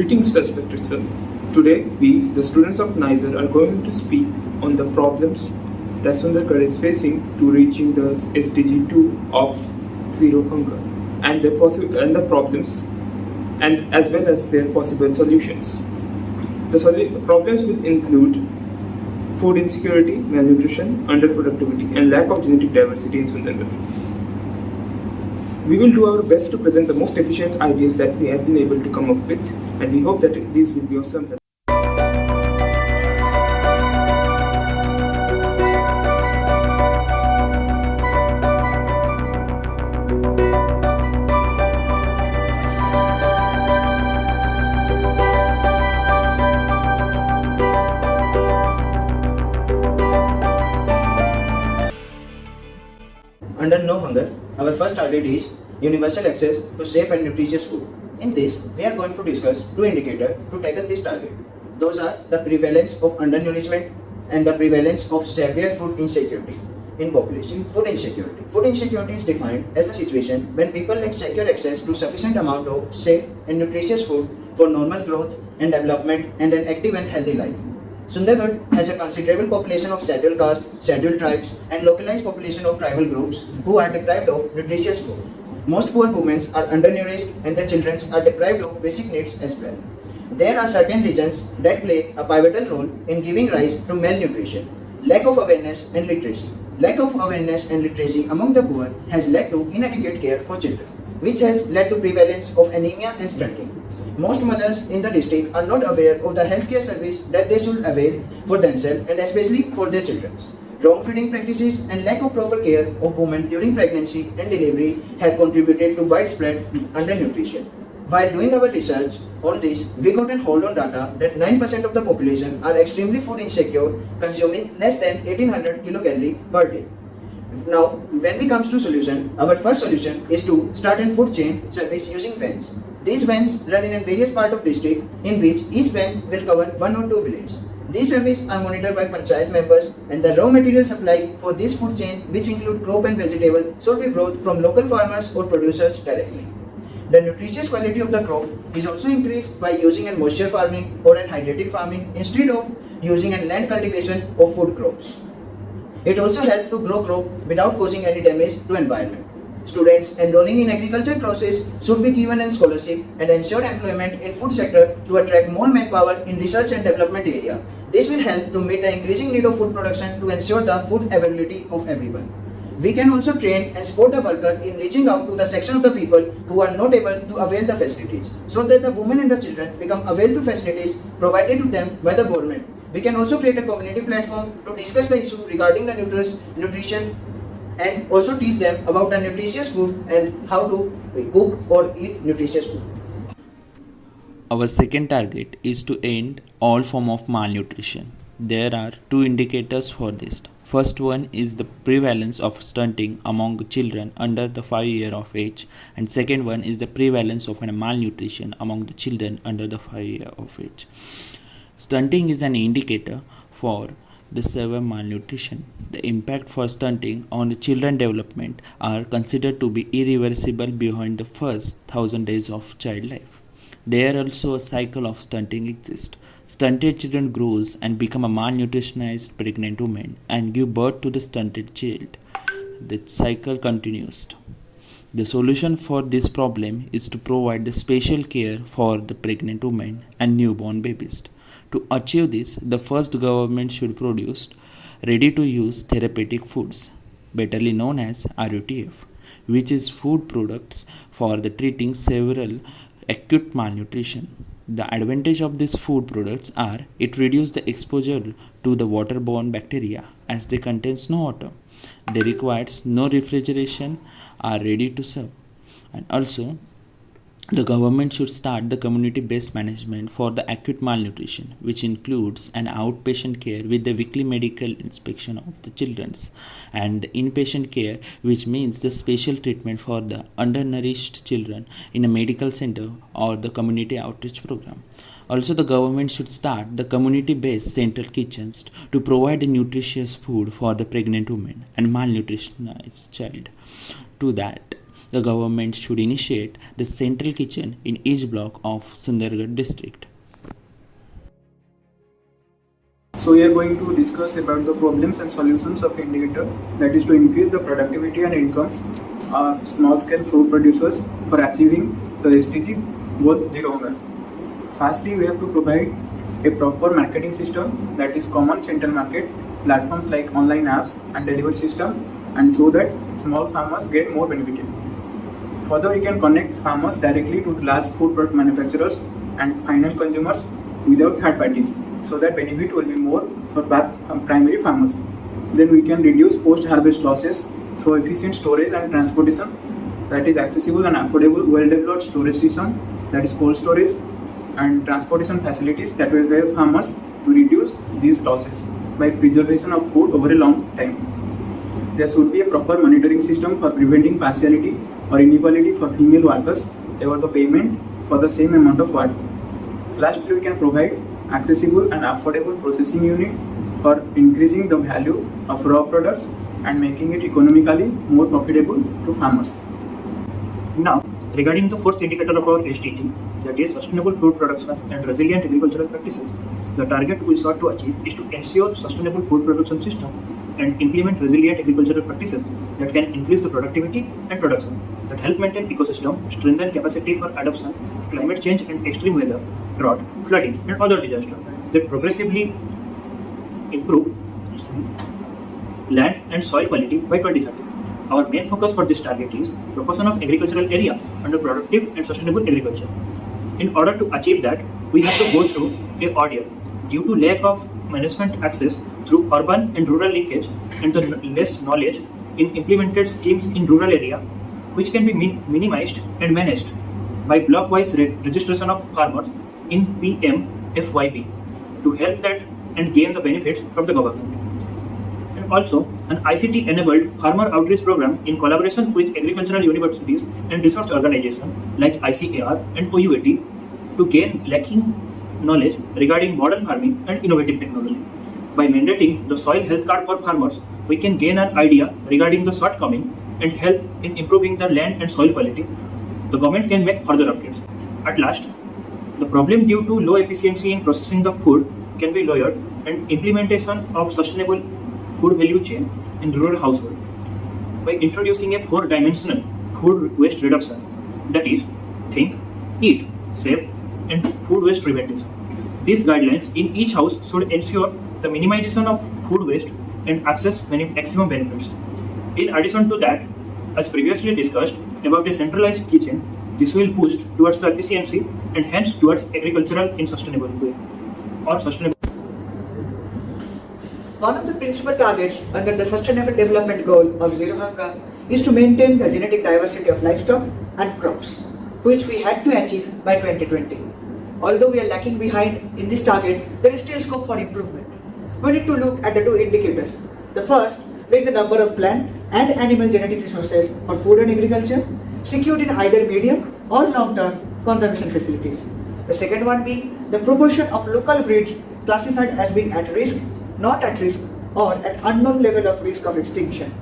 Greetings, respected sir. Today, we, the students of NISER, are going to speak on the problems that Sundargarh is facing to reaching the SDG 2 of zero hunger, and the problems, and as well as their possible solutions. The problems will include food insecurity, malnutrition, underproductivity, and lack of genetic diversity in Sundargarh. We will do our best to present the most efficient ideas that we have been able to come up with, and we hope that these will be of some help. Under No Hunger, our first target is universal access to safe and nutritious food. In this, we are going to discuss two indicators to tackle this target. Those are the prevalence of undernourishment and the prevalence of severe food insecurity in population. Food insecurity. Food insecurity is defined as the situation when people lack secure access to sufficient amount of safe and nutritious food for normal growth and development and an active and healthy life. Sundargarh has a considerable population of scheduled castes, scheduled tribes, and localized population of tribal groups who are deprived of nutritious food. Most poor women are undernourished and their children are deprived of basic needs as well. There are certain regions that play a pivotal role in giving rise to malnutrition. Lack of awareness and literacy. Lack of awareness and literacy among the poor has led to inadequate care for children, which has led to prevalence of anemia and stunting. Most mothers in the district are not aware of the healthcare service that they should avail for themselves and especially for their children. Wrong feeding practices and lack of proper care of women during pregnancy and delivery have contributed to widespread undernutrition. While doing our research on this, we got a hold on data that 9% of the population are extremely food insecure, consuming less than 1800 kilocalories per day. Now, when we comes to solution, our first solution is to start a food chain service using vans. These vans run in various parts of district in which each van will cover one or two villages. These services are monitored by panchayat members and the raw material supply for this food chain, which include crop and vegetable, should be brought from local farmers or producers directly. The nutritious quality of the crop is also increased by using a moisture farming or a hydrated farming instead of using a land cultivation of food crops. It also helps to grow crop without causing any damage to environment. Students enrolling in agriculture courses should be given a scholarship and ensure employment in food sector to attract more manpower in research and development area. This will help to meet the increasing need of food production to ensure the food availability of everyone. We can also train and support the worker in reaching out to the section of the people who are not able to avail the facilities, so that the women and the children become avail to facilities provided to them by the government. We can also create a community platform to discuss the issue regarding the nutrition and also teach them about the nutritious food and how to cook or eat nutritious food. Our second target is to end all form of malnutrition. There are two indicators for this. First one is the prevalence of stunting among children under the 5 year of age, and second one is the prevalence of malnutrition among the children under the 5 year of age. Stunting is an indicator for the severe malnutrition. The impact for stunting on the children development are considered to be irreversible beyond the first 1000 days of child life. There also a cycle of stunting exists. Stunted children grows and become a malnutritionized pregnant woman and give birth to the stunted child. The cycle continues. The solution for this problem is to provide the special care for the pregnant women and newborn babies. To achieve this, the first government should produce ready-to-use therapeutic foods, betterly known as RUTF, which is food products for the treating several acute malnutrition. The advantage of these food products are it reduces the exposure to the waterborne bacteria as they contain no water. They require no refrigeration, are ready to serve, and also the government should start the community-based management for the acute malnutrition, which includes an outpatient care with the weekly medical inspection of the children, and the inpatient care, which means the special treatment for the undernourished children in a medical center or the community outreach program. Also, the government should start the community-based central kitchens to provide nutritious food for the pregnant woman and malnutritionized child. To that, the government should initiate the central kitchen in each block of Sundargarh district. So we are going to discuss about the problems and solutions of indicator, that is to increase the productivity and income of small-scale food producers for achieving the SDG goal zero hunger. Firstly, we have to provide a proper marketing system, that is common central market, platforms like online apps and delivery system, and so that small farmers get more benefited. Further, we can connect farmers directly to the large food product manufacturers and final consumers without third parties, so that benefit will be more for primary farmers. Then we can reduce post-harvest losses through efficient storage and transportation, that is accessible and affordable, well-developed storage system, that is cold storage, and transportation facilities that will help farmers to reduce these losses by preservation of food over a long time. There should be a proper monitoring system for preventing partiality or inequality for female workers about the payment for the same amount of work. Lastly, we can provide accessible and affordable processing unit for increasing the value of raw products and making it economically more profitable to farmers. Now, regarding the fourth indicator of our SDG, that is sustainable food production and resilient agricultural practices, the target we sought to achieve is to ensure sustainable food production system and implement resilient agricultural practices that can increase the productivity and production, that help maintain ecosystem, strengthen capacity for adaptation to climate change and extreme weather, drought, flooding, and other disasters, that progressively improve land and soil quality by 2030. Our main focus for this target is proportion of agricultural area under productive and sustainable agriculture. In order to achieve that, we have to go through a ordeal due to lack of management access through urban and rural linkage and the less knowledge in implemented schemes in rural area, which can be minimized and managed by block-wise registration of farmers in PMFYP to help that and gain the benefits from the government. And also, an ICT-enabled farmer outreach program in collaboration with agricultural universities and research organizations like ICAR and OUAT to gain lacking knowledge regarding modern farming and innovative technology. By mandating the soil health card for farmers, we can gain an idea regarding the shortcoming and help in improving the land and soil quality. The government can make further updates. At last, the problem due to low efficiency in processing the food can be lowered, and implementation of sustainable food value chain in rural household by introducing a four-dimensional food waste reduction, that is, think, eat, save, and food waste prevention. These guidelines in each house should ensure the minimization of food waste and access maximum benefits. In addition to that, as previously discussed about a centralized kitchen, this will boost towards the efficiency and hence towards agricultural in sustainable way or sustainable. One of the principal targets under the Sustainable Development Goal of Zero Hunger is to maintain the genetic diversity of livestock and crops, which we had to achieve by 2020. Although we are lacking behind in this target, there is still scope for improvement. We need to look at the two indicators. The first being the number of plant and animal genetic resources for food and agriculture secured in either medium or long-term conservation facilities. The second one being the proportion of local breeds classified as being at risk, not at risk, or at unknown level of risk of extinction.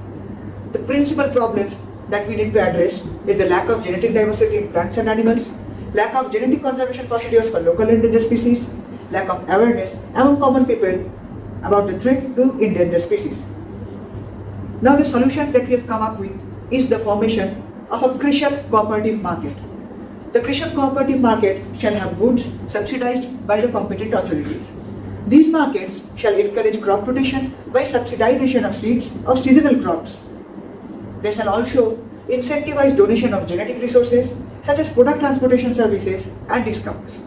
The principal problems that we need to address is the lack of genetic diversity in plants and animals, lack of genetic conservation procedures for local endangered species, lack of awareness among common people about the threat to endangered species. Now the solutions that we have come up with is the formation of a Krishak cooperative market. The Krishak cooperative market shall have goods subsidized by the competent authorities. These markets shall encourage crop rotation by subsidization of seeds of seasonal crops. They shall also incentivize donation of genetic resources such as product transportation services and discounts.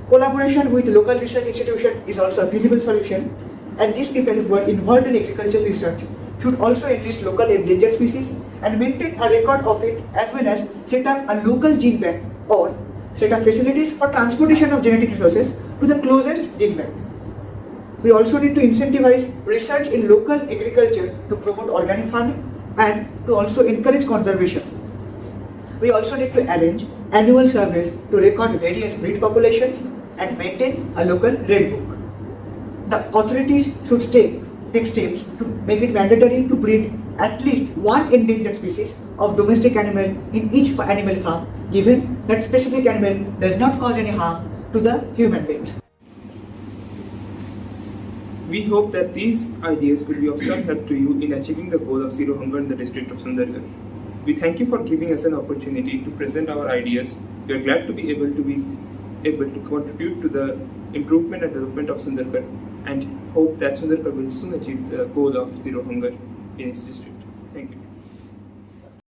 Collaboration with local research institutions is also a feasible solution, and these people who are involved in agricultural research should also enlist local endangered species and maintain a record of it, as well as set up a local gene bank or set up facilities for transportation of genetic resources to the closest gene bank. We also need to incentivize research in local agriculture to promote organic farming and to also encourage conservation. We also need to arrange annual surveys to record various breed populations and maintain a local red book. The authorities should take steps to make it mandatory to breed at least one endangered species of domestic animal in each animal farm, given that specific animal does not cause any harm to the human beings. We hope that these ideas will be of some help to you in achieving the goal of zero hunger in the district of Sundargarh. We thank you for giving us an opportunity to present our ideas. We are glad to be able to contribute to the improvement and development of Sundargarh, and hope that Sundargarh will soon achieve the goal of zero hunger in its district. Thank you.